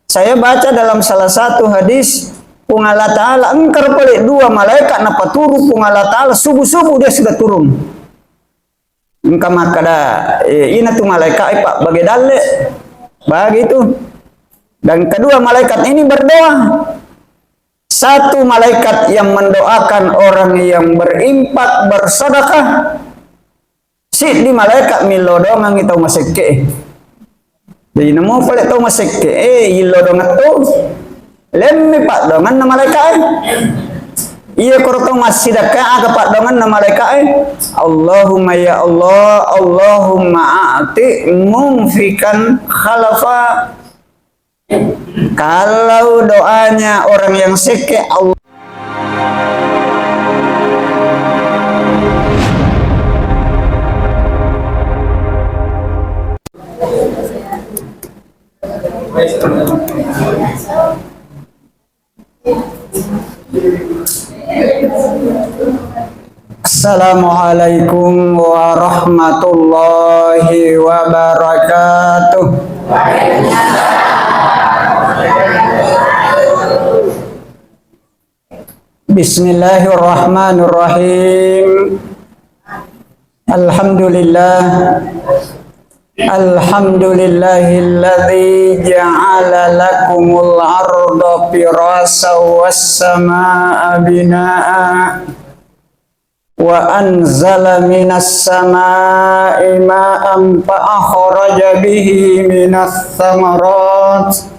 Saya baca dalam salah satu hadis, pung Allah Ta'ala engkar pelik dua malaikat napa turu pung Allah Ta'ala subuh-subuh dia sudah turun. Engkau makada ina tu malaikat pak bagi dalek bagi itu. Dan kedua malaikat ini berdoa. Satu malaikat yang mendoakan orang yang berimpak bersedekah. Si di malaikat milodo ngang itau maseke. Jadi namo pala tau maseke ilodo ngato. Lemmi pak dongan na malaikat. Iya korotong masidaka aga pak dongan na malaikat. Allahumma ya Allah, Allahumma a'ti mumfikan khalafa. Kalau doanya orang yang seke Allah Assalamualaikum warahmatullahi wabarakatuh. Bismillahirrahmanirrahim. Alhamdulillahilladzi ja'ala lakumul arda firasyan was samaa'a binaa'a wa anzala minas samaa'i ma'an fa akhraja bihi minas thamarati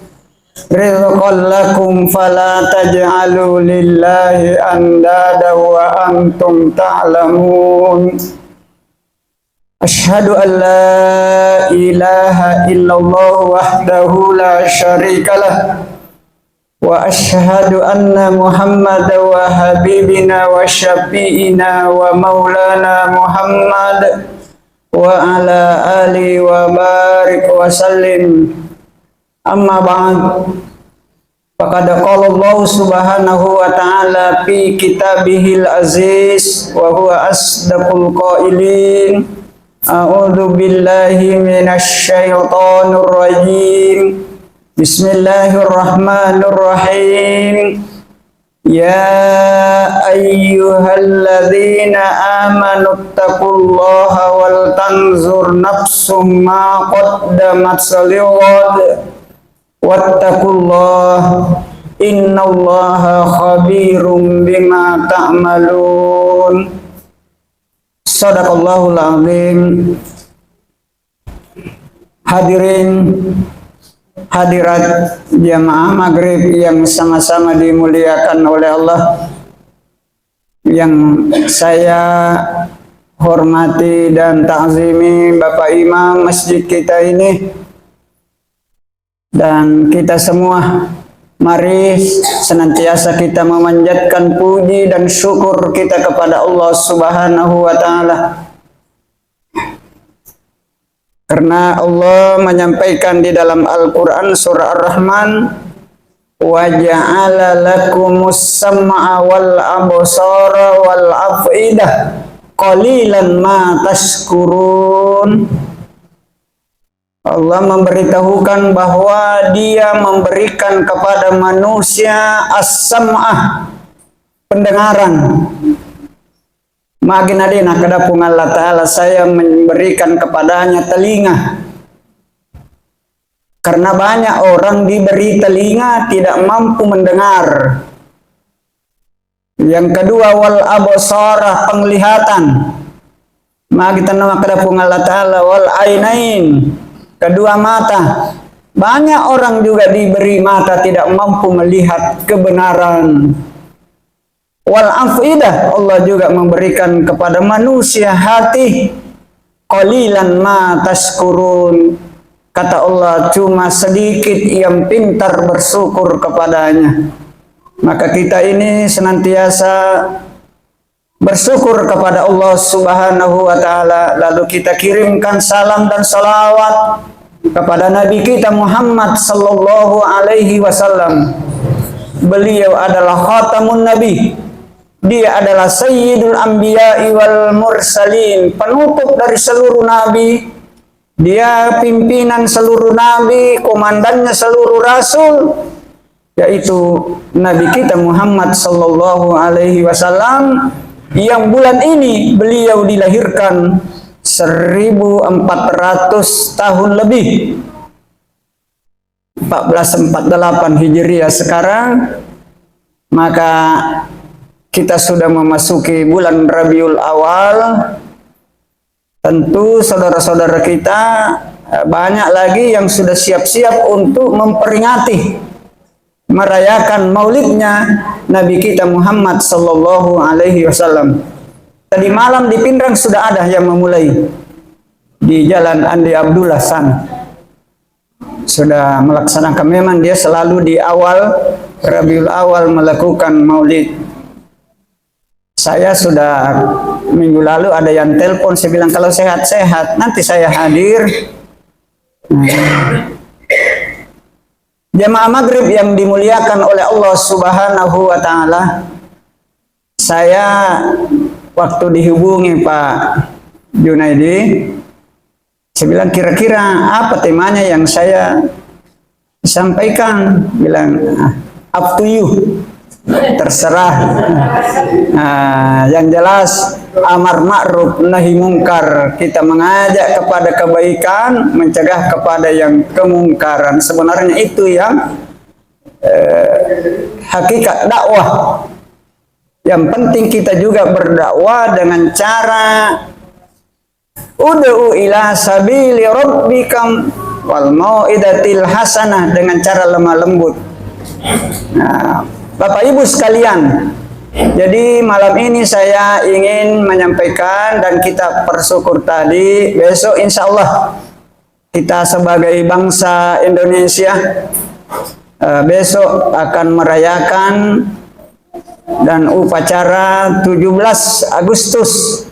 rizqan lakum fala taj'alu lillahi andada wa antum ta'lamun. Asyhadu an la ilaha illallah wahdahu la syarikalah wa asyhadu anna Muhammadan wa habibina wa syafi'ina wa maulana Muhammad wa ala alihi wa barik wa sallim. Amma ba'd. Faqad qala Allah subhanahu wa ta'ala fi kitabihil aziz wa huwa asdaqul qailin. A'udzu billahi minasy syaithanir rajim. Bismillahirrahmanirrahim. Ya ayyuhalladzina amanu taqullaha wal tanzur nafsum ma qaddamat lighad. Wattaqullaha innallaha khabirum bima ta'malun. Shadaqallahul azim. Hadirin hadirat jamaah maghrib yang sama-sama dimuliakan oleh Allah, yang saya hormati dan ta'zimi Bapak Imam masjid kita ini dan kita semua. Mari senantiasa kita memanjatkan puji dan syukur kita kepada Allah Subhanahu wa ta'ala. Karena Allah menyampaikan di dalam Al-Quran surah Ar-Rahman, wa ja'ala lakumus sam'a wal absara wal af'idah qalilan ma tashkurun. Allah memberitahukan bahwa Dia memberikan kepada manusia as-sam'ah, pendengaran. Maginadina kadapung Allah Ta'ala, saya memberikan kepadanya telinga. Karena banyak orang diberi telinga tidak mampu mendengar. Yang kedua wal absara, penglihatan. Magitana kadapung Allah Ta'ala wal ainain, kedua mata. Banyak orang juga diberi mata tidak mampu melihat kebenaran. Wal afidah, Allah juga memberikan kepada manusia hati. Qalilan ma tashkurun. Kata Allah, cuma sedikit yang pintar bersyukur kepadanya. Maka kita ini senantiasa bersyukur kepada Allah Subhanahu wa ta'ala. Lalu kita kirimkan salam dan salawat kepada Nabi kita Muhammad sallallahu alaihi wasallam. Beliau adalah khatamun nabi. Dia adalah sayyidul anbiya'i wal mursalin, penutup dari seluruh nabi Dia pimpinan seluruh nabi, komandannya seluruh rasul, yaitu Nabi kita Muhammad sallallahu alaihi wasallam, yang bulan ini beliau dilahirkan 1400 tahun lebih, 1448 Hijriah sekarang. Maka kita sudah memasuki bulan Rabiul Awal. Tentu saudara-saudara kita banyak lagi yang sudah siap-siap untuk memperingati, merayakan maulidnya Nabi kita Muhammad sallallahu alaihi wasallam. Tadi malam di Pindrang sudah ada yang memulai di Jalan Andi Abdullah sana. Sudah melaksanakan, memang dia selalu di awal Rabiul Awal melakukan maulid. Saya sudah minggu lalu ada yang telepon, saya bilang kalau sehat-sehat nanti saya hadir. Jamaah maghrib yang dimuliakan oleh Allah Subhanahu wa Ta'ala, saya waktu dihubungi Pak Junaidi, saya bilang kira-kira apa temanya yang saya sampaikan. Bilang up to you, terserah. Yang jelas amar ma'ruf nahi mungkar, kita mengajak kepada kebaikan, mencegah kepada yang kemungkaran. Sebenarnya itu yang hakikat dakwah. Yang penting kita juga berdakwah dengan cara ud'u ila sabili rabbikam wal mau'idatil hasanah, dengan cara lemah lembut. Nah, Bapak Ibu sekalian, jadi malam ini saya ingin menyampaikan, dan kita bersyukur tadi, besok insya Allah kita sebagai bangsa Indonesia besok akan merayakan dan upacara 17 Agustus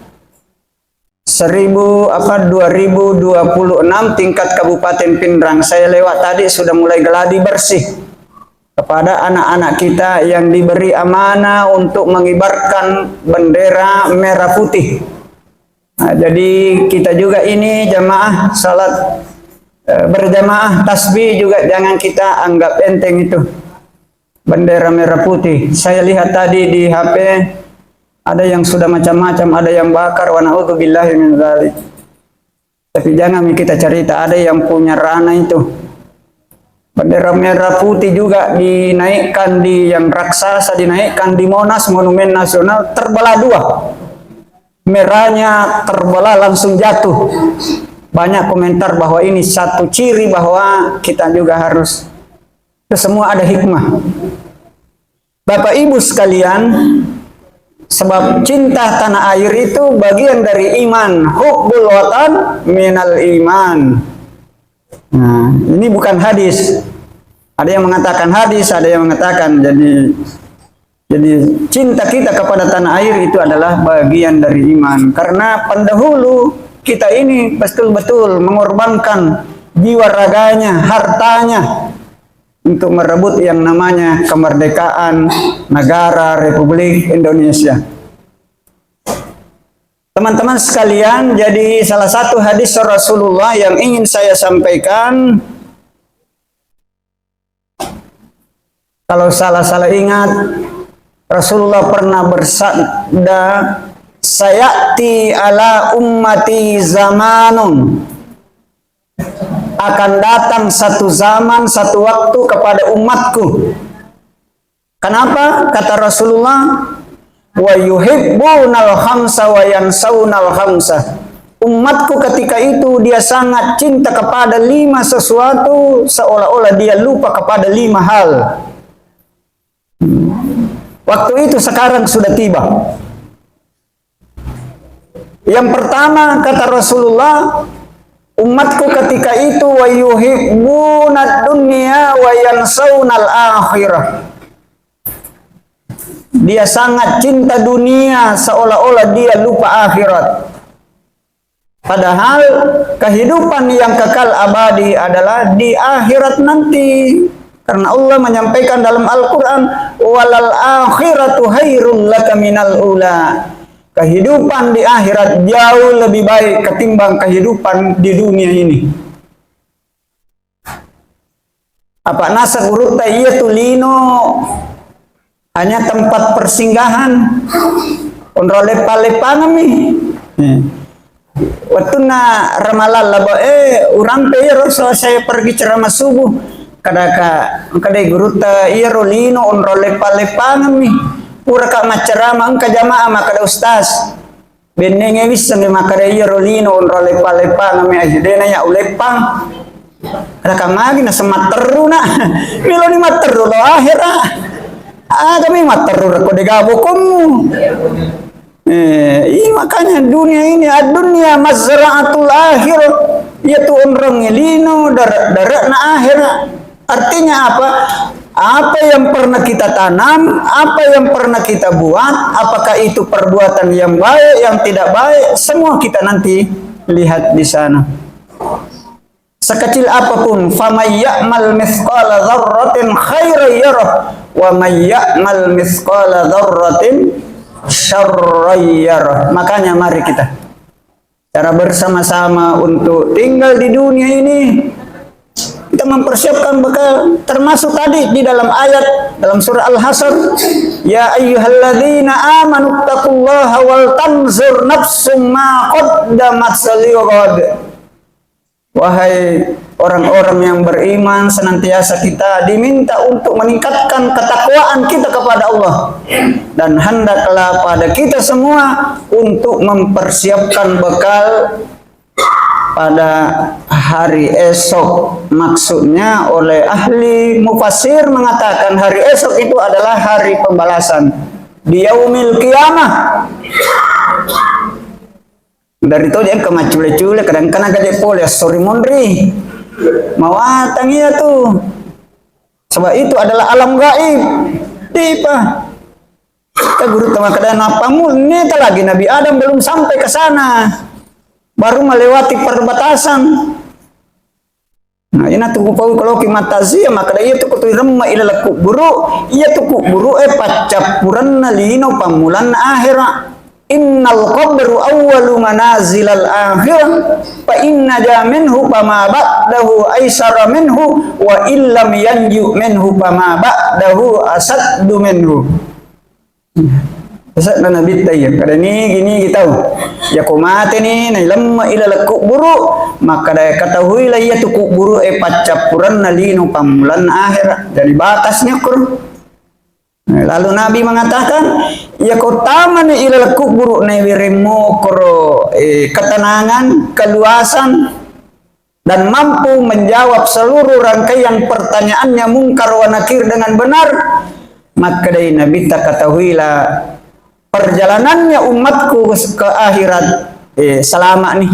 2026 tingkat Kabupaten Pindrang. Saya lewat tadi sudah mulai geladi bersih kepada anak-anak kita yang diberi amanah untuk mengibarkan bendera merah putih. Nah, jadi kita juga ini jamaah salat berjamaah tasbih juga jangan kita anggap enteng itu. Bendera merah putih. Saya lihat tadi di HP ada yang sudah macam-macam, ada yang bakar, wa na'udzubillahi min dzalik. Tapi jangan kita cerita, ada yang punya rana itu. Bendera merah putih juga dinaikkan di yang raksasa, dinaikkan di Monas, Monumen Nasional, terbelah dua. Merahnya terbelah langsung jatuh. Banyak komentar bahwa ini satu ciri bahwa kita juga harus, itu semua ada hikmah. Bapak Ibu sekalian, sebab cinta tanah air itu bagian dari iman. Hubbul watan minal iman. Nah, ini bukan hadis. Ada yang mengatakan hadis, ada yang mengatakan jadi cinta kita kepada tanah air itu adalah bagian dari iman. Karena pendahulu kita ini betul-betul mengorbankan jiwa raganya, hartanya untuk merebut yang namanya kemerdekaan negara Republik Indonesia. Teman-teman sekalian, jadi salah satu hadis Rasulullah yang ingin saya sampaikan, kalau salah ingat, Rasulullah pernah bersabda, sayati ala ummati zamanun, akan datang satu zaman, satu waktu kepada umatku. Kenapa? Kata Rasulullah, wa yuhibbunal khamsa wa yansaunal khamsa. Umatku ketika itu dia sangat cinta kepada 5 sesuatu, seolah-olah dia lupa kepada 5 hal. Waktu itu sekarang sudah tiba. Yang pertama kata Rasulullah, umatku ketika itu wa yuhibbunad dunya wa yansaunal akhirah. Dia sangat cinta dunia seolah-olah dia lupa akhirat. Padahal kehidupan yang kekal abadi adalah di akhirat nanti. Karena Allah menyampaikan dalam Al-Quran, walal akhiratu hairun laka minal ula. kehidupan di akhirat jauh lebih baik ketimbang kehidupan di dunia ini. Apa nasa guru iya tulino hanya tempat persinggahan onro lepa-lepa nih. Waktu na ramalan labo urang pe saya pergi ceramah subuh kada guru ta iya rolino onro lepa-lepa nih. Pura ka maceramah ka jamaah maka ustaz. Benenge bisa ni maka iya rolino onro lepa-lepa ngami ajdena ya ulepang. Kada kamagi na semateru na. Milo ni materu lo akhira. Kami materu ko de gabokom. Makanya dunia ini dunia mazra'atul akhir, yaitu orang ngelino darat na akhir. Artinya apa? Apa yang pernah kita tanam, apa yang pernah kita buat, apakah itu perbuatan yang baik, yang tidak baik, semua kita nanti lihat di sana. Sekecil apapun, famay ya'mal mithqala dzarratin khairan yarah wa may ya'mal mithqala dzarratin syarran yarah. Makanya mari kita cara bersama-sama untuk tinggal di dunia ini, kita mempersiapkan bekal, termasuk tadi di dalam ayat dalam surah Al-Hasyr, ya ayyuhalladzina amanu taqullaha wal tanzur nafsum ma qaddamat lighad. Wahai orang-orang yang beriman, senantiasa kita diminta untuk meningkatkan ketakwaan kita kepada Allah, dan hendaklah pada kita semua untuk mempersiapkan bekal pada hari esok. Maksudnya oleh ahli mufassir mengatakan hari esok itu adalah hari pembalasan di yaumil qiyamah. Dari itu dia kemacule-cule kadang-kadang gede pol ya sorry mondri mawatang iya tuh, sebab itu adalah alam gaib. Tipa guru teman kadang apa ini lagi Nabi Adam belum sampai ke sana, baru melewati perbatasan. Nah ini tuh kalau kimatazi maka dia tuh kutu remma ila kuburu, iya tuh kuburu pacapuran nalino pamulan akhirat. Innal qabru awwalu manazilal akhirah fa inna ja minhu fama ba'dahu aisara minhu wa illam yanju minhu fama ba'dahu asaddu minhu. Asad na nabi tayo kada ni gini kita ya kumate ni na lamma ila kuburu maka daya katahui la iya tu kuburu pacapuran nalino pamulan akhirah dari batasnya kur. Lalu Nabi mengatakan, ya kau taman ilal kubur nawirimo koro ketenangan, keluasan, dan mampu menjawab seluruh rangkaian pertanyaannya mungkar wa nakir dengan benar. Maka dari Nabi tak ketahuilah perjalanannya umatku ke akhirat selama nih,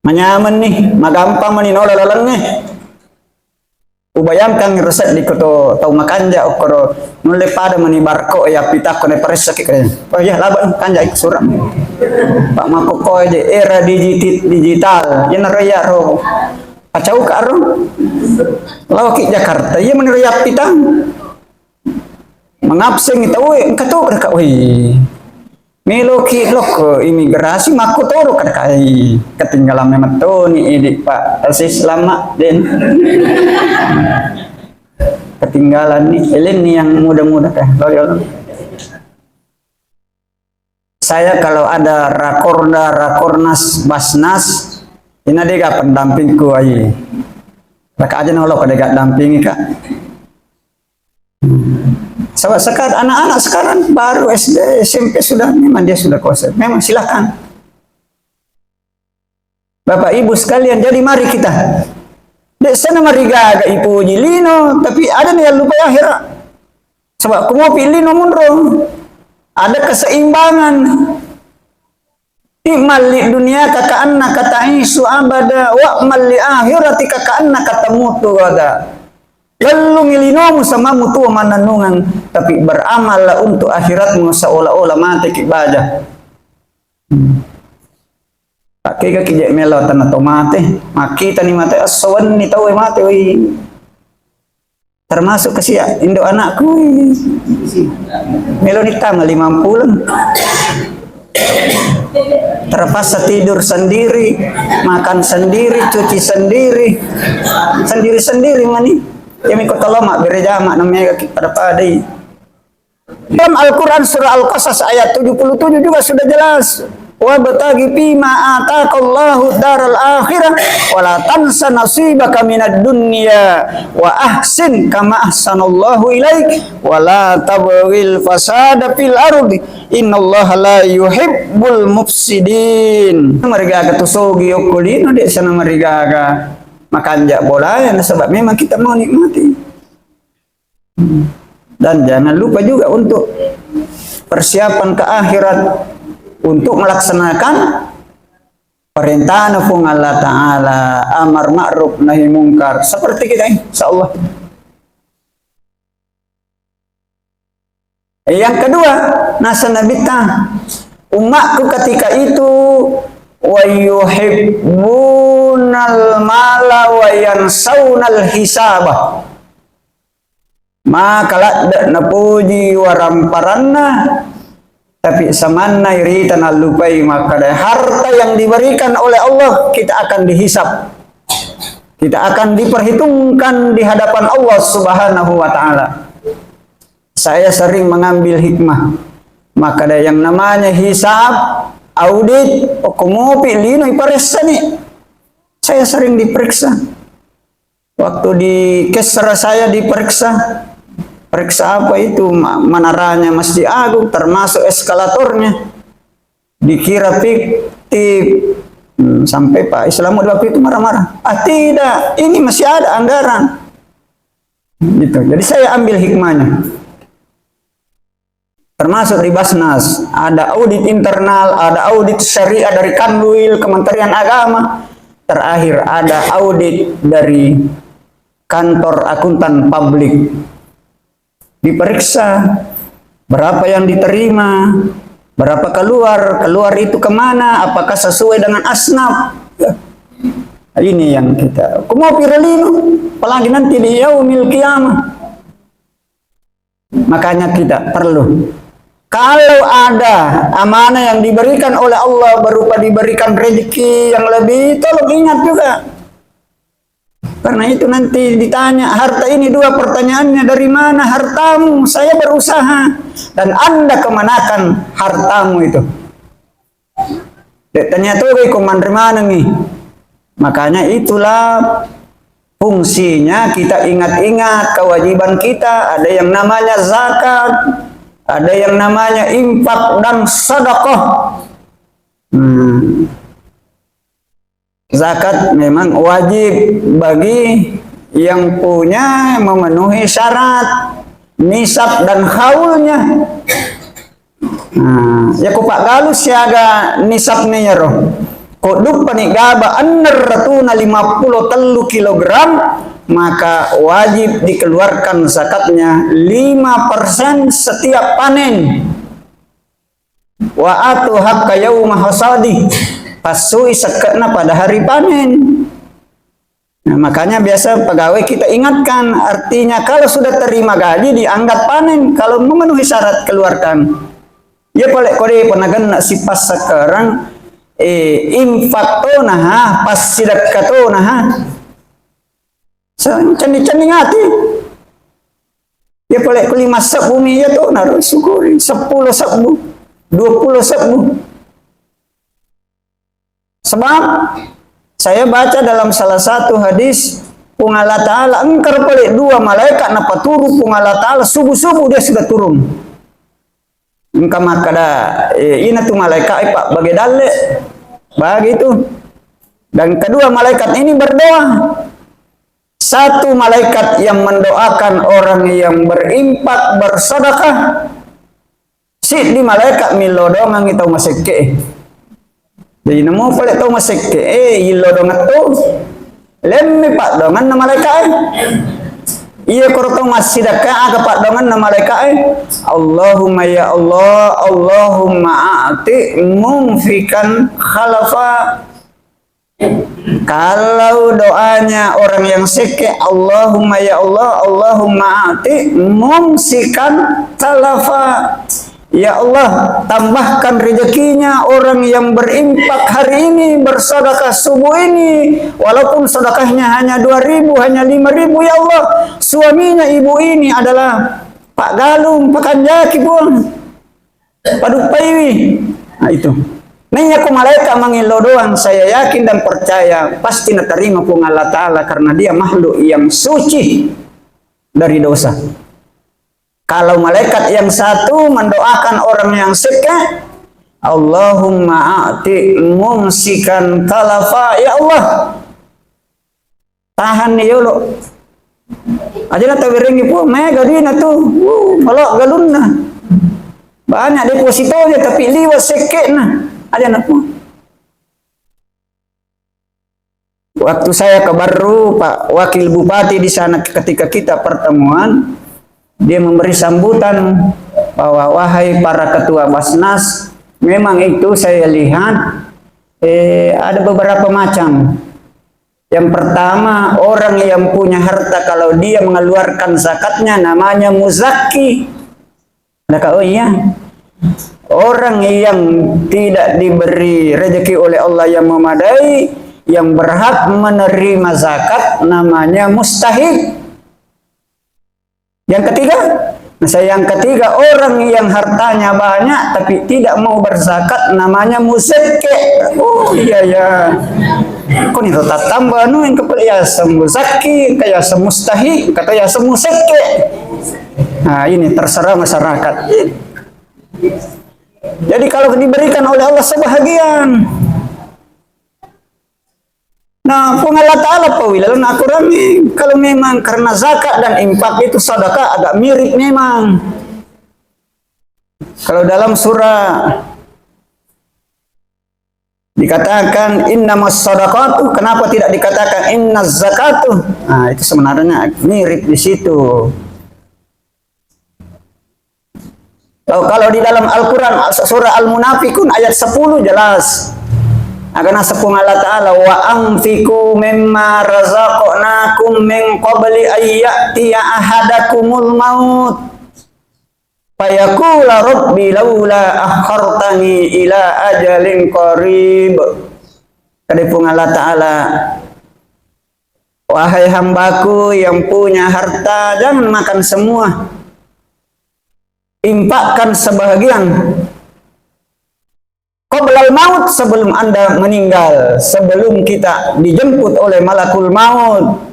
menyaman nih, magampang maninolalalang nih. Ubayangkan resep di koto tau makanja okoro nule pada menibarko ya pita kone paresak kaya. Oh ya laban kanja ik suram. Pak makoko aja era digital. Yen raya ro. Pacau ka ro. Lawaki Jakarta ieu mun raya pita. Mangabseng itu engkatu ka oi. Meloki lok imigrasi maku toro kada kai ketinggalan memang ni edik Pak Alsis lama den ketinggalan nih Elin nih yang muda-muda teh saya kalau ada rakornas basnas ini dia pendampingku ai raka aja nolok kada dampingi kak. Sebab sekarang anak-anak sekarang baru SD, SMP sudah memang dia sudah kuasa. Memang silakan. Bapak Ibu sekalian, jadi mari kita. Dek sana mari gaga ibu jilino, tapi ada nih yang lupa akhirat. Sebab aku mau pilih nomor ada keseimbangan. Imal li dunia kaka'anna kata'isu abada wa'mal li akhirati kaka'anna katamutu wada. Lalu ngilinomu sama mutu mananungan, tapi beramallah untuk akhiratmu seolah-olah mati ibadah. Pakai kaki jek melo tanah tomate, maki tani mate asawan ni tahu mate oi. termasuk kesia Indo anakku melonita 50 terpaksa tidur sendiri, makan sendiri, cuci sendiri, sendiri mani. Kami kota lama berjamaah namanya pada padai. Dalam Al-Quran surah Al-Qasas ayat 77 juga sudah jelas. Wa batagi fima ataqallahu daral akhirah wa la tansa nasibaka minad dunya wa ahsin kama ahsanallahu ilaik wa la tabghil fasada fil ardi innallaha la yuhibbul mufsidin. Marigaga tusogi okulino de sana marigaga makanja bola ya sebab memang kita mau nikmati. Dan jangan lupa juga untuk persiapan ke akhirat untuk melaksanakan perintah nafung Allah Ta'ala, amar ma'ruf nahi mungkar seperti kita insyaallah. Yang kedua, nasanabita umatku ketika itu wa yuhibbunal mala wa yansaunal hisabah, maka ladda napuji waramparanna tapi samanna iritan alupai, maka dari harta yang diberikan oleh Allah kita akan dihisap, kita akan diperhitungkan di hadapan Allah Subhanahu wa Ta'ala. Saya sering mengambil hikmah, maka ada yang namanya hisap, audit, okumopi, lino iparesa nih. Saya sering diperiksa. Waktu di Kesra saya diperiksa. Periksa apa itu? Menaranya Masjid Agung, termasuk eskalatornya. Dikira fiktif. Sampai Pak Islamud waktu itu marah-marah. Ah tidak, ini masih ada anggaran. Gitu. Jadi saya ambil hikmahnya. Termasuk di Basnas, ada audit internal, ada audit syariah dari Kanwil, Kementerian Agama. Terakhir ada audit dari kantor akuntan publik. Diperiksa berapa yang diterima, berapa keluar itu kemana, apakah sesuai dengan asnaf. Ini yang kita mau pirelino, apalagi nanti di yaumil qiyamah. Makanya kita perlu, kalau ada amanah yang diberikan oleh Allah berupa diberikan rezeki yang lebih, tolong ingat juga. Karena itu nanti ditanya, harta ini dua pertanyaannya, dari mana hartamu? Saya berusaha. Dan Anda kemanakan hartamu itu? Tanya tuh komandar mana nih? Makanya itulah fungsinya kita ingat-ingat kewajiban kita. Ada yang namanya zakat, ada yang namanya infak dan sedekah. Zakat memang wajib bagi yang punya memenuhi syarat nisab dan haulnya. Ya ku Pak Galus siaga nisabnya roh. Koduk panigaba annar ratuna 53 kilogram, maka wajib dikeluarkan zakatnya 5% setiap panen. Wa atu hakka yauma hasadi, pasui sekatna pada hari panen. Nah, makanya biasa pegawai kita ingatkan, artinya kalau sudah terima gaji dianggap panen, kalau memenuhi syarat keluarkan. Ya boleh kode penagan nak si pas sekarang infak to nah pas sidak kato nah. Candi-candi ngati. Ya boleh kuli masak bumi ya to naruh syukuri 10 sabu, 20 sabu. Sebab saya baca dalam salah satu hadis Allah Ta'ala engkar pelik 2 malaikat napa turu Allah Ta'ala subuh-subuh dia sudah turun. Engkau makada ina tu malaikat pak bagi dalle bagi itu. Dan kedua malaikat ini berdoa. Satu malaikat yang mendoakan orang yang berimpak bersedekah. Si di malaikat milodongang itu maseke. Jadi namo pala tau maseke ilo dongat to lemmi pak dongan na malaikat iya korotong masidaka aga pak dongan na malaikat Allahumma ya Allah Allahumma a'ti mumfikan khalafa Kalau doanya orang yang seke, Allahumma ya Allah, Allahumma ati mumsikan talafa. Ya Allah, tambahkan rezekinya orang yang berimpak hari ini, bersedekah subuh ini, walaupun sedekahnya hanya 2.000, hanya 5.000, ya Allah. Suaminya ibu ini adalah Pak Galung, Pak Kanjaki pun, Pak Dupaiwi. Nah itu. Nanya ku malaikat mangilo doang, saya yakin dan percaya pasti naterima ku Allah Ta'ala karena dia makhluk yang suci dari dosa. Kalau malaikat yang satu mendoakan orang yang seke, Allahumma a'ti mumsikan talafa, ya Allah tahan nih yolo aja na tawiringi po mega dina tuh malok galun na banyak depositonya tapi liwat seke na aja na po. Waktu saya ke Baru, Pak Wakil Bupati di sana ketika kita pertemuan, dia memberi sambutan bahwa wahai para ketua Basnas, memang itu saya lihat ada beberapa macam. Yang pertama, orang yang punya harta kalau dia mengeluarkan zakatnya namanya muzaki. Adakah? Oh iya. Orang yang tidak diberi rezeki oleh Allah yang memadai, yang berhak menerima zakat namanya mustahik. Yang ketiga, orang yang hartanya banyak tapi tidak mau berzakat namanya muzakki. Oh iya ya. Kok nih tak tambah nu yang kaya semuzaki, kaya semustahi, kata ya semuzakki. Nah ini terserah masyarakat. Jadi kalau diberikan oleh Allah sebahagian. Nah, pun Allah Ta'ala lalu aku rami. Kalau memang karena zakat dan infak itu sedekah agak mirip memang. Kalau dalam surah dikatakan innamas shadaqatu, kenapa tidak dikatakan innaz zakatu? Nah, itu sebenarnya mirip di situ. Kalau di dalam Al-Quran surah Al-Munafikun ayat 10 jelas. Akan sepung Allah Ta'ala wa anfiku mimma razaqnakum min qabli ayyatiya ahadakumul maut fayaqula rabbi laula akhartani ila ajalin qarib. Kadipung Allah Ta'ala, wahai hambaku yang punya harta, jangan makan semua, infakkan sebahagian qoblal maut, sebelum Anda meninggal, sebelum kita dijemput oleh malakul maut.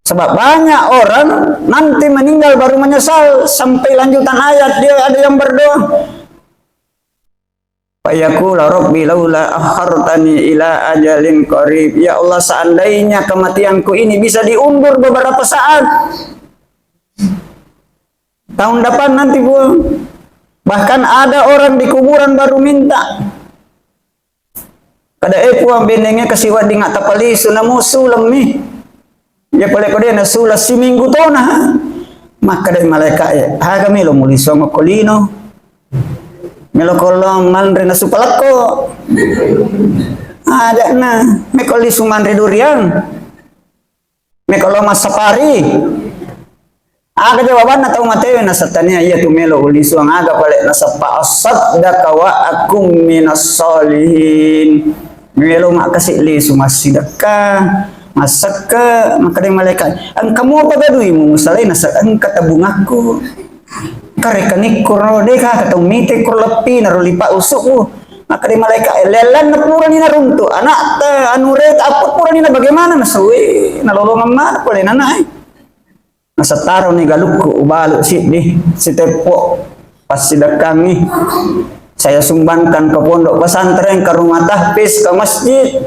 Sebab banyak orang nanti meninggal baru menyesal, sampai lanjutan ayat dia ada yang berdoa fayaqula rabbi laula akhartani ila ajalin qarib, ya Allah seandainya kematianku ini bisa diundur beberapa saat, tahun depan nanti Bu. Bahkan ada orang di kuburan baru minta. Kada puang benengnya kasiwa di ngata pali sunamu sulam ni. Ya pale ko dia na sulas si minggu to na. Maka dari malaikat ha kami lo muli songo kolino. Melo kolong manre na supalako. Ada na me koli sumanre durian. Me kolong masapari. Aga jawaban na taong matewe na satania iya tumelo uliso ang aga pala na sa paasat da kawa akum minas solihin. Melo makasi liso masidaka masaka makadeng malaikat. Ang kamu pagadui mo musalay na sa ang katabungako. Karekanik kurno de ka katong mite kurlapi na rolipa usok mo. Makadeng malaikat lelan na pura ni narunto. Anak ta anuret apot pura ni na bagaimana na suwi nalolongan man pala nanay. Nasa taro ni galuk ubalo si tepo pas sidak kami saya sumbangkan ke pondok pesantren, ke rumah tahfiz, ke masjid.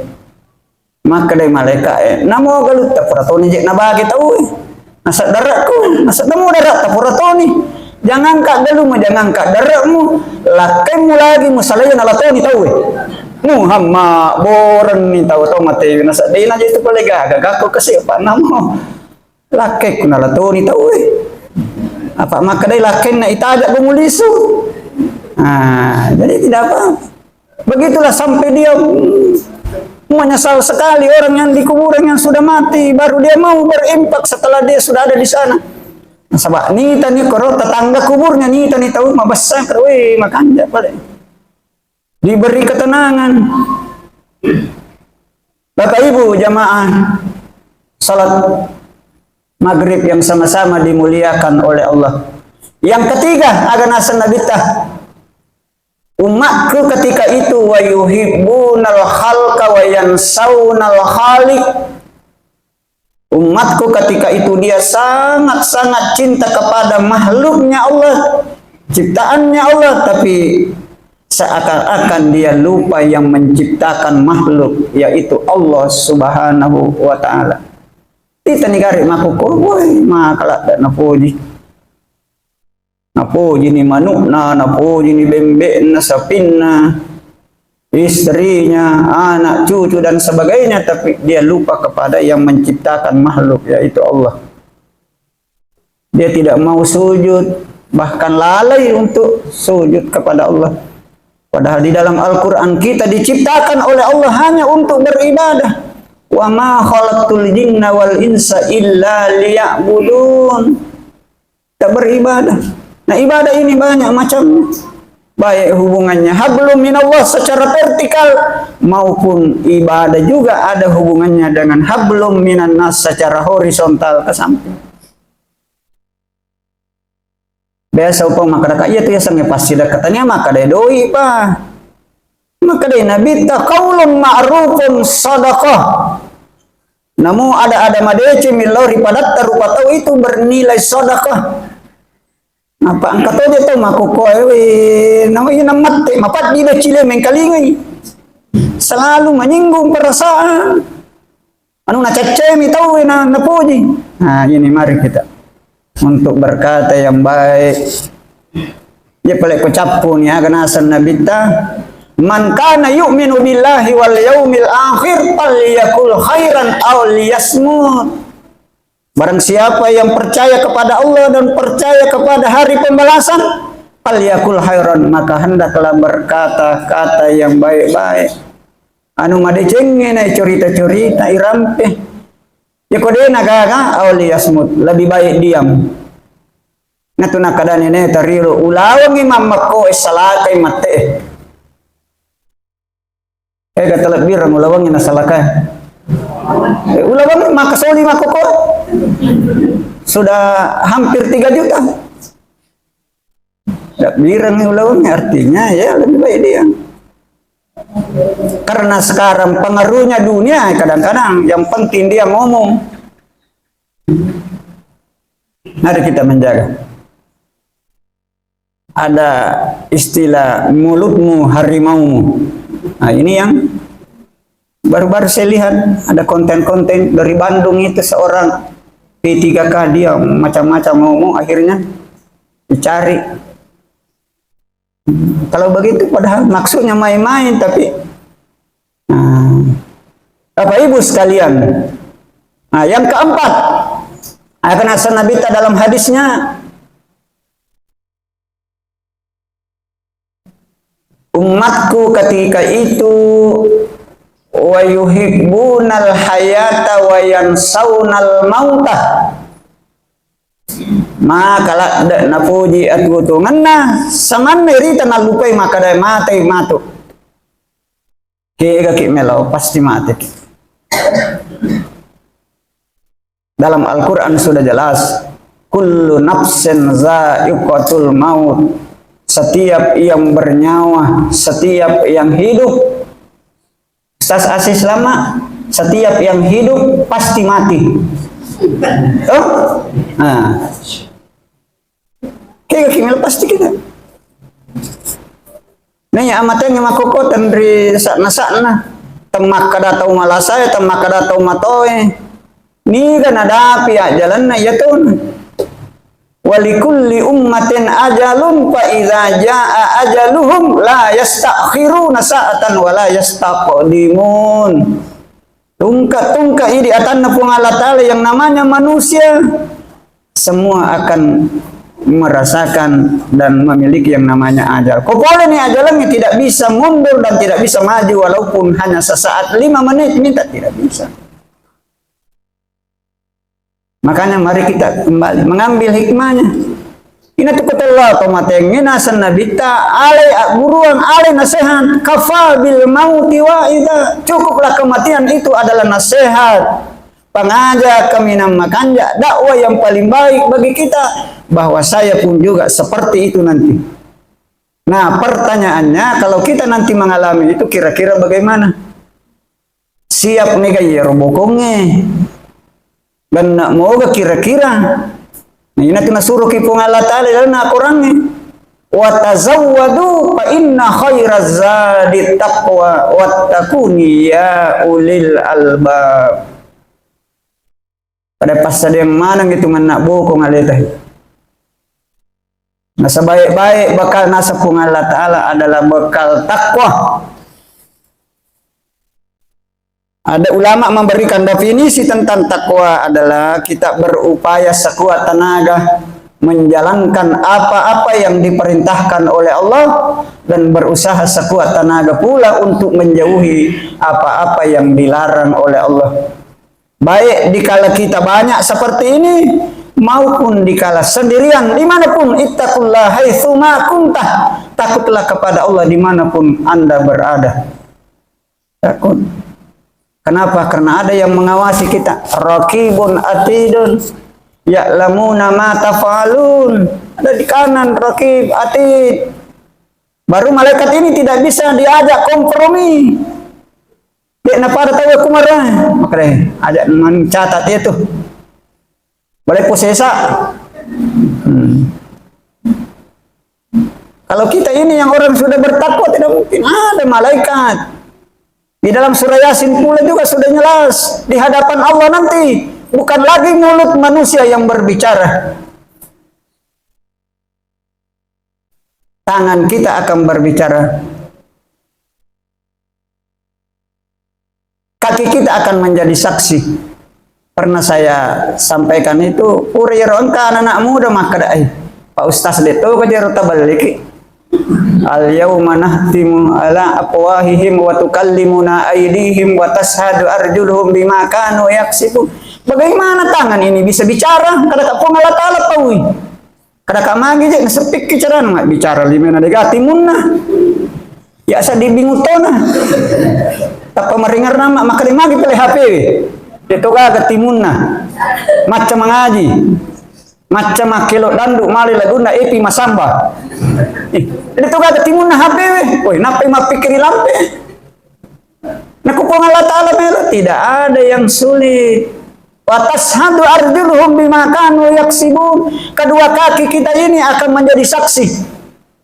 Maka dari malaikat namo galut ta puratoni jek nabagi tahu nasa daratku nasa temu darat ta puratoni jangan kak galu jangan kak daratmu lakemu lagi musalaya nalatoni tahu Muhammad boren ni tahu mate nasa dina je itu kolega gagako kasi apa namo laki kuna latoni tahu apa maka dari laki na itajak bumulisu. Jadi tidak apa begitulah sampai dia Menyesal sekali orang yang di kuburan yang sudah mati, baru dia mau berimpak setelah dia sudah ada di sana. Sabak ni tani koro tetangga kuburnya ni tani tahu mabasa kerwe makan pada diberi ketenangan. Bapak Ibu jamaah salat maghrib yang sama-sama dimuliakan oleh Allah. Yang ketiga agan asan nabitah umatku ketika itu wa yuhibbunal khalqa wa yansawnal khaliq. Umatku ketika itu dia sangat-sangat cinta kepada makhluknya Allah, ciptaannya Allah, tapi seakan-akan dia lupa yang menciptakan makhluk, yaitu Allah Subhanahu wa Ta'ala. Kita negari makuko, woi, makala dan napuji ni manukna, napuji ni bembekna, sapinna, istrinya, anak, cucu dan sebagainya, tapi dia lupa kepada yang menciptakan makhluk, yaitu Allah. Dia tidak mau sujud, bahkan lalai untuk sujud kepada Allah. Padahal di dalam Al-Quran kita diciptakan oleh Allah hanya untuk beribadah. Wa ma khalaqtul jinna wal insa illa liya'budun. Tak beribadah. Nah, ibadah ini banyak macamnya. Baik hubungannya hablum minallah secara vertikal maupun ibadah juga ada hubungannya dengan hablum minan nas secara horizontal ke samping. Biasa upang maka dak iya tuh ya sange pasti dak katanya maka dai doi pa. Maka dai nabi ta qaulun ma'rufun sadaqah. Namun ada madece milori padat rupa tahu itu bernilai sedekah. Apa angkat aja tuh makukoy namanya namat mapat di cile mengkalingai selalu menyinggung perasaan anu na cecemi tahu na napuji. Nah ini mari kita untuk berkata yang baik ya boleh ucapun ya kenasan nabi ta man kana yu'minu billahi wal yaumil akhir falyakul khairan aw liyasmut. Barang siapa yang percaya kepada Allah dan percaya kepada hari pembalasan, falyakul khairan, maka hendaklah berkata-kata yang baik-baik. Anu made cengeng cerita-cerita irampe. Ya kode nagaga awliyasmut, lebih baik diam. Natuna kadane ne tariru ulawang imam makko salakai mate. Katalat birang ulawang ina salakai. Ulawang makasoli makoko. Sudah hampir 3 juta. Tak birang ulawangnya artinya ya lebih baik dia. Karena sekarang pengaruhnya dunia kadang-kadang yang penting dia ngomong. Mari kita menjaga. Ada istilah mulutmu harimaumu. Nah ini yang baru-baru saya lihat ada konten-konten dari Bandung itu seorang P3K dia macam-macam ngomong akhirnya dicari. Kalau begitu padahal maksudnya main-main tapi Bapak Ibu sekalian. Nah, yang keempat akan asal Nabi dalam hadisnya umatku ketika itu wa yuhibbunal hayata wa yansawnal mauta. Maka la napuji at gutunganna saman merita nalupai maka dai mate matu. Kega ki melo pasti mati. Dalam Al-Qur'an sudah jelas kullu nafsin za'iqatul maut. Setiap yang bernyawa, setiap yang hidup Ustaz Asis lama, setiap yang hidup pasti mati. Oh? Nah. Kayak kimil pasti kita. Nanya amatnya makoko tandri sakna temak kada tau malasay, temak kada tau matoy. Ni kan ada pihak jalan na ya tuh. Walikulli ummatin ajalun fa idza jaa ajaluhum la yastakhiruna sa'atan wa la yastaqdimun. Tungka ini di atanna pung Allah Ta'ala yang namanya manusia semua akan merasakan dan memiliki yang namanya ajal. Kau boleh nih ajalnya tidak bisa mundur dan tidak bisa maju walaupun hanya sesaat 5 menit minta tidak bisa. Makanya mari kita kembali mengambil hikmahnya. Ina tukutullah tomateng ina sanabita alai buruan alai nasihat kafal bil mauti wa ida, cukuplah kematian itu adalah nasihat pengajak kami namakan dakwah yang paling baik bagi kita, bahwa saya pun juga seperti itu nanti. Nah pertanyaannya, kalau kita nanti mengalami itu kira-kira bagaimana? Siap nih kayak robokongnya dan nak mau kira-kira. Nah ini kena suruh kipung Allah Ta'ala dan nak orangnya wa tazawwadu fa inna khairaz zadi taqwa wattaquni ya ulil albab. Pada pas ada yang mana gitu nak bokong alita. Nah sebaik-baik bakal nasabung Allah Ta'ala adalah bekal takwa. Ada ulama memberikan definisi tentang takwa adalah kita berupaya sekuat tenaga menjalankan apa-apa yang diperintahkan oleh Allah dan berusaha sekuat tenaga pula untuk menjauhi apa-apa yang dilarang oleh Allah. Baik dikala kita banyak seperti ini maupun dikala sendirian dimanapun, ittaqullah haitsuma kuntah, takutlah kepada Allah dimanapun Anda berada. Takut. Kenapa? Karena ada yang mengawasi kita. Raqibun atidun ya'lamuna ma taf'alun. Ada di kanan raqib atid. Baru malaikat ini tidak bisa diajak kompromi. Dia nak pada tahu aku marah. Makanya ajak mencatat itu. Boleh posesa. Kalau kita ini yang orang sudah bertakwa tidak mungkin ada malaikat. Di dalam surah Yasin pula juga sudah jelas di hadapan Allah nanti bukan lagi mulut manusia yang berbicara, tangan kita akan berbicara, kaki kita akan menjadi saksi. Pernah saya sampaikan itu puri rongka anak muda maka dai Pak Ustaz itu kerja balik. Al yauma nahtimu ala afwahihim wa tukallimuna aydihim wa tashhadu arjuluhum bima kanu yaksibun. Bagaimana tangan ini bisa bicara? Kada ka Allah Taala paui. Kada ka magi je sepik kicaran mak bicara limena negatimunna. Ya asa dibingutona. Tak pemeringar nama maka magi pilih HP. Itu ka timunna. Macam mengaji. Macam makilo dandu mali laguna epi masamba. Itu kata timun na HP we. Oi, napai mapikiri lampe. Nakupong Allah Ta'ala melo tidak ada yang sulit. Wa tashhadu arjuluhum bima kanu yaksibun. Kedua kaki kita ini akan menjadi saksi.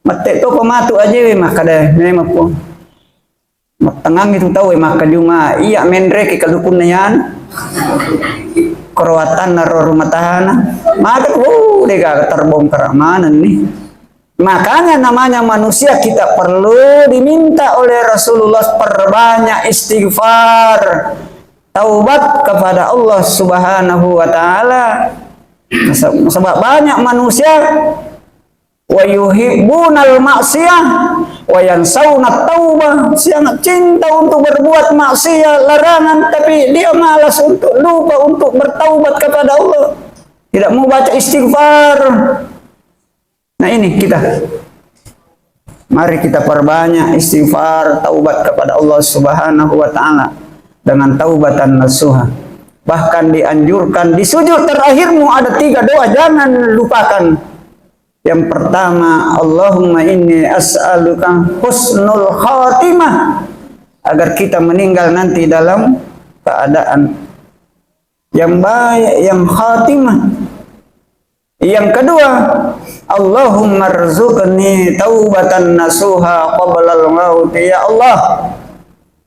Mate to pematu aja we maka deh memang po. Tengang itu tahu maka cuma iya mendrek kalukun yan. Kerawatan naro rumah tahanan maka deka terbongkar amanan nih. Makanya namanya manusia kita perlu diminta oleh Rasulullah perbanyak istighfar, taubat kepada Allah Subhanahu wa taala. Sebab banyak manusia wa yuhibbunal maksiyah wa yansawna taubah, sangat cinta untuk berbuat maksiat larangan tapi dia malas untuk lupa untuk bertaubat kepada Allah, tidak mau baca istighfar. Nah ini kita mari kita perbanyak istighfar, taubat kepada Allah Subhanahu wa taala dengan taubatan nasuha. Bahkan dianjurkan di sujud terakhirmu ada 3 doa, jangan lupakan. Yang pertama, Allahumma inni as'aluka husnul khatimah, agar kita meninggal nanti dalam keadaan yang baik, yang khatimah. Yang kedua, Allahumma rzuqni taubatan nasuha qablal maut. Ya Allah,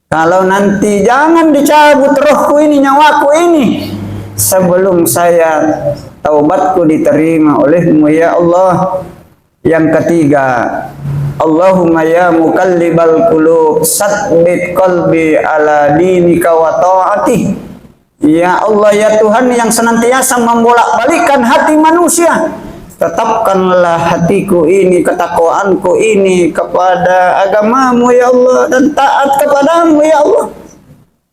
kalau nanti jangan dicabut rohku ini, nyawaku ini sebelum saya taubatku diterima olehmu ya Allah. Yang ketiga, Allahumma ya muqallibal qulub sabbit qalbi ala dinika wa ta'atih. Ya Allah ya Tuhan yang senantiasa membolak-balikkan hati manusia, tetapkanlah hatiku ini, ketakwaanku ini kepada agamamu ya Allah, dan taat kepadamu ya Allah.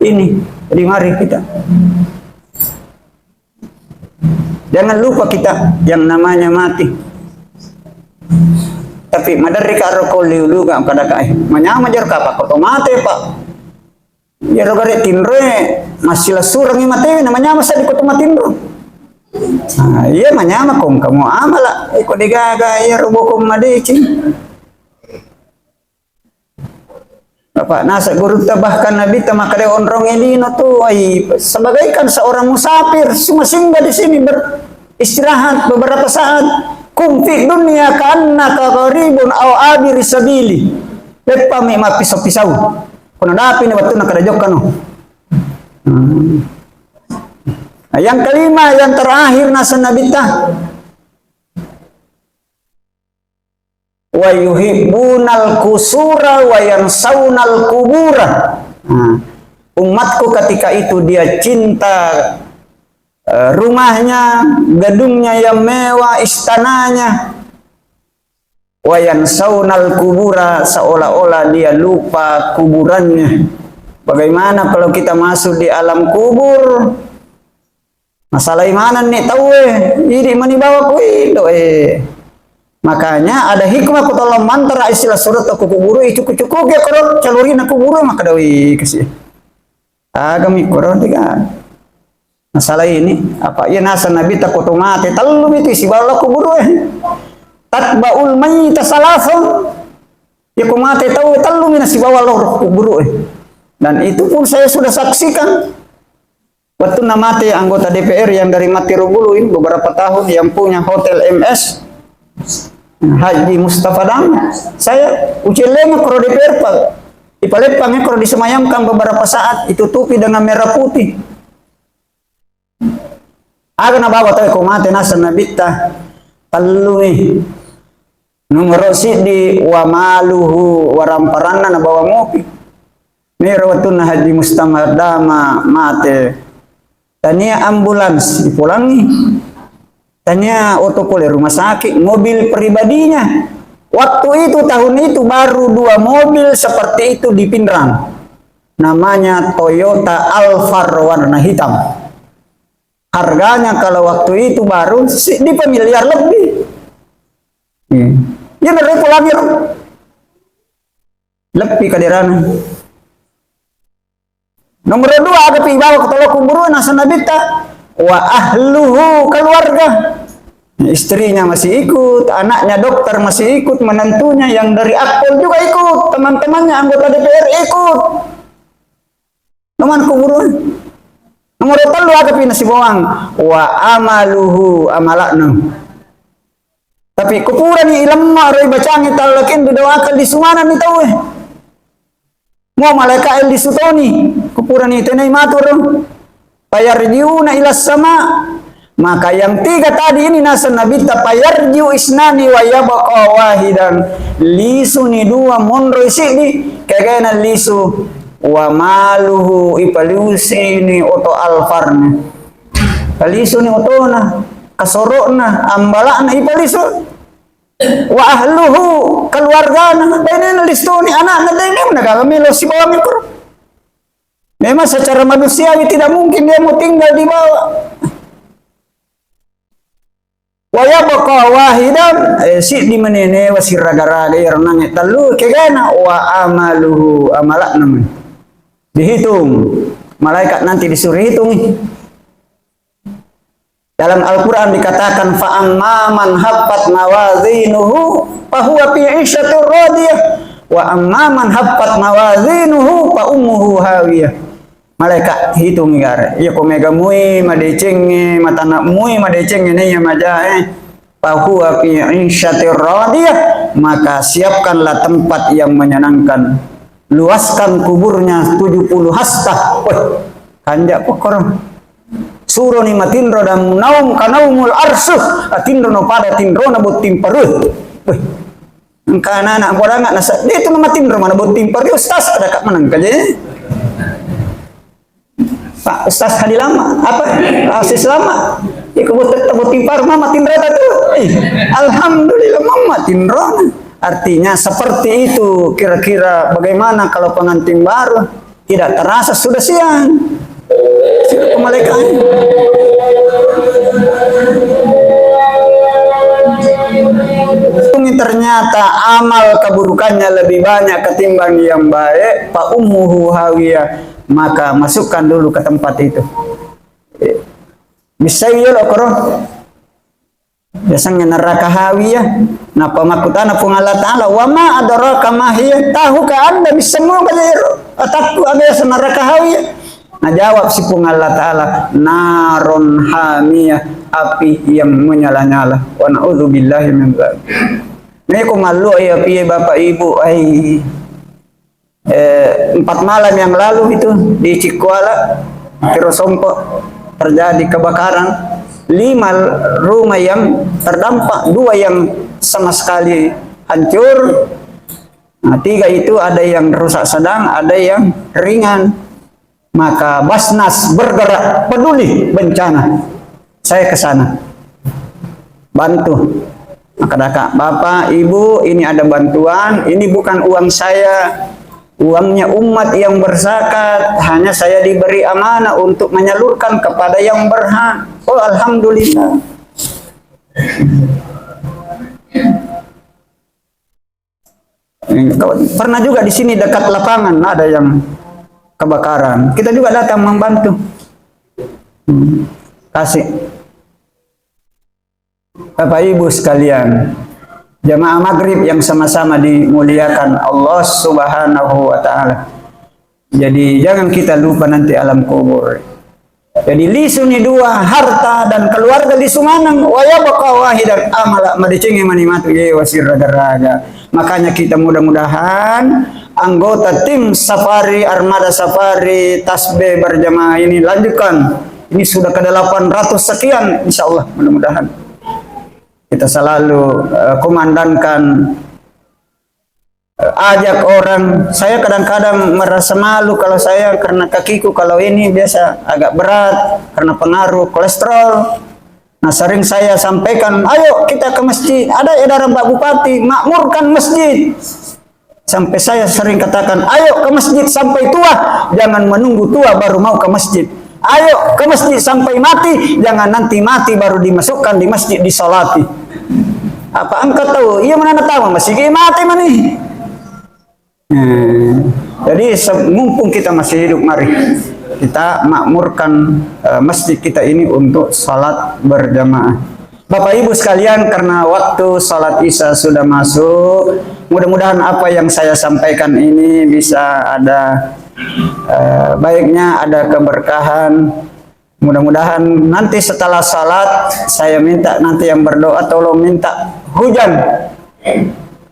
Ini, jadi mari kita jangan lupa kita yang namanya mati. Tapi madari ka rokol liulu ka kada kai manyama jar ka pak otomate pak ya rogare tinre masih lasurang ni mate namanya masa di kota matinro. Iya manyama kong kamu amala iko digaga ya robokom madeci. Bapak nasa guru bahkan Nabi tamakade onrong elino tu ay sebagaikan seorang musafir cuma singgah di sini beristirahat beberapa saat. Kum fi dunya ka'annaka gharibun aw abir sabili. Lepa mi mapisau-pisau. Kuno dapi ni waktu nakadajok kanu. Yang kelima, yang terakhir nasa nabita. Wa yuhibbunal kusura wa yansaunal kubura. Umatku ketika itu dia cinta rumahnya, gedungnya yang mewah, istananya. Wayan saunal kubura, seolah-olah dia lupa kuburannya. Bagaimana kalau kita masuk di alam kubur? Masalah imanan nih tahu ini manibawa ku indo Makanya ada hikmah ku tolong mantra istilah surat aku kuburu itu cukup ya kalau calurin aku kuburu maka dawi kasih. Agami koron tiga. Masalah ini apa ya nasa nabi takutu mati talum itu si bala kubur tatbaul mayyita salafa ya ku mati tahu talum si bala kubur dan itu pun saya sudah saksikan waktu mati anggota DPR yang dari Matirugulu ini beberapa tahun yang punya hotel MS Haji Mustafa Dam saya ucilnya kro DPR pak ipalepangnya kro disemayamkan beberapa saat itu tupi dengan merah putih. Aga na bawa tayo kumate nasa nabita talumi numero di wa maluhu waramparanna na bawa ngopi mero watun na Haji Mustamadama mate tania ambulans dipulangi tania otopole rumah sakit mobil pribadinya waktu itu tahun itu baru 2 mobil seperti itu di Pindrang namanya Toyota Alphard warna hitam. Harganya kalau waktu itu baru di miliar lebih. Ya dari pulang ya. Lebih kaderana. Nomor 2 ada pibawa ke tolok kuburu nasa nabita wa ahluhu keluarga. Istrinya masih ikut, anaknya dokter masih ikut, menantunya yang dari Akpol juga ikut, teman-temannya anggota DPR ikut. Teman kuburu. Nomor 3 ada pina si bawang wa amaluhu amalakna. Tapi kupuran ni ilam maroy bacangi talakin didoakan di sumana ni tahu Mo malaikat el di sutoni kupuran ni tenay matur payarjiuna ila sama. Maka yang 3 tadi ini nasa nabita payarjiu isnani wa yabqa wahidan. Lisu ni 2 monroy sidi kagana lisu wa maluhu ipaliusi ni oto alfarna palisu ni otona kasorokna ambalakna ipalisu wa ahluhu keluargana dene listu ni anakna dene nagagamilo si bawah mikro memang secara manusiawi tidak mungkin dia mau tinggal di bawah wa yabqa wahidan si di menene wasir raga-raga irnange talu kegana wa amaluhu amalakna dihitung malaikat nanti disuruh hitung dalam Al-Quran dikatakan fa'amma man haffat mawazinuhu fahuwa fi 'ishatir radiyah wa amma man haffat mawazinuhu fa ummuhu hawiyah malaikat hitung igare ya komega mui madecenge matana mui madecenge ne ya majae fahuwa fi 'ishatir radiyah maka siapkanlah tempat yang menyenangkan luaskan kuburnya 70 hasta. Kanjak pokor. Suro ni matindro dan naum kanaumul arsuh. Atindro no pada tindro na butim parut. Engkana anak borangat nasa. Dia itu matindro mana butim parut. Ustaz ada kak menang kaje. Pak Ustaz Hadi lama apa? Asis lama. Iku butim parut mama tindro tu. Alhamdulillah mamatin rona. Artinya seperti itu. Kira-kira bagaimana kalau pengantin baru tidak terasa sudah siang, sudah kemalaikan. Ternyata amal keburukannya lebih banyak ketimbang yang baik. Fa ummuhu hawiyah, maka masukkan dulu ke tempat itu. Bisa ya loh koro. Biasanya neraka hawiyah. Napa makutana pun Allah Ta'ala wa ma adraka ma hiya, tahukah Anda bisa mau kajar atakku ada neraka hawiyah? Nah jawab si pun Allah Ta'ala, narun hamiyah, api yang menyala-nyala. Wa na'udzubillahi min dzalik. Ini aku malu ya piye Bapak Ibu, 4 malam yang lalu itu di Cikuala, Tirosompo terjadi kebakaran. 5 rumah yang terdampak, 2 yang sama sekali hancur. Nah, 3 itu ada yang rusak sedang, ada yang ringan. Maka Basnas bergerak peduli bencana. Saya ke sana bantu. Maka Bapak Ibu, ini ada bantuan, ini bukan uang saya, uangnya umat yang berzakat, hanya saya diberi amanah untuk menyalurkan kepada yang berhak. Oh alhamdulillah. Pernah juga di sini dekat lapangan ada yang kebakaran, kita juga datang membantu. Kasih. Bapak Ibu sekalian, jamaah maghrib yang sama-sama dimuliakan Allah Subhanahu wa Ta'ala. Jadi jangan kita lupa nanti alam kubur. Jadi lisuni 2 harta dan keluarga di sumanang wa yabqa wahidan amala madicingi manimatu ye wasir daraja. Makanya kita mudah-mudahan anggota tim safari armada safari tasbih berjamaah ini lanjutkan. Ini sudah ke 800 sekian insyaallah, mudah-mudahan kita selalu komandankan, ajak orang. Saya kadang-kadang merasa malu kalau saya, karena kakiku kalau ini biasa agak berat karena pengaruh kolesterol. Nah sering saya sampaikan, ayo kita ke masjid, ada edaran Pak Bupati makmurkan masjid. Sampai saya sering katakan, ayo ke masjid sampai tua, jangan menunggu tua baru mau ke masjid. Ayo ke masjid sampai mati, jangan nanti mati baru dimasukkan di masjid disolati. Apa engkau tahu? Iya mana tahu masih mati mana nih? Jadi mumpung kita masih hidup, mari kita makmurkan masjid kita ini untuk salat berjamaah. Bapak Ibu sekalian, karena waktu salat Isya sudah masuk, mudah-mudahan apa yang saya sampaikan ini bisa ada baiknya, ada keberkahan. Mudah-mudahan nanti setelah salat saya minta nanti yang berdoa tolong minta hujan.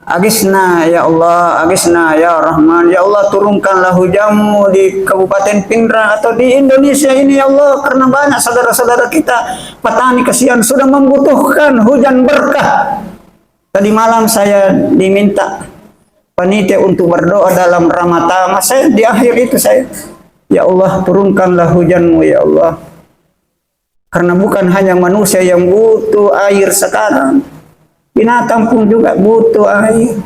Agisna ya Allah, agisna ya Rahman, ya Allah turunkanlah hujanmu di Kabupaten Pindrang atau di Indonesia ini ya Allah, karena banyak saudara-saudara kita petani kesian sudah membutuhkan hujan berkah. Tadi malam saya diminta panitia untuk berdoa dalam Ramadhan, saya di akhir itu saya, ya Allah turunkanlah hujanmu ya Allah. Karena bukan hanya manusia yang butuh air sekarang, binatang pun juga butuh air.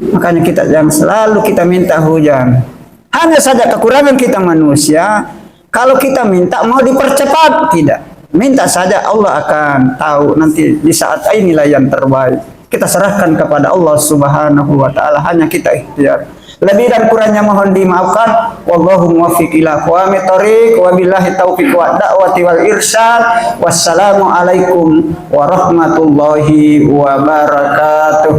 Makanya kita jangan selalu kita minta hujan. Hanya saja kekurangan kita manusia, kalau kita minta mau dipercepat, tidak. Minta saja, Allah akan tahu nanti di saat inilah yang terbaik. Kita serahkan kepada Allah Subhanahu wa Ta'ala, hanya kita ikhtiar. Lebih dan kurangnya mohon dimaafkan. Wallahu muwaffiq ila aqwamit thoriq, wabillahi taufiq wa da'wati wal irsyad. Wassalamu alaikum warahmatullahi wabarakatuh.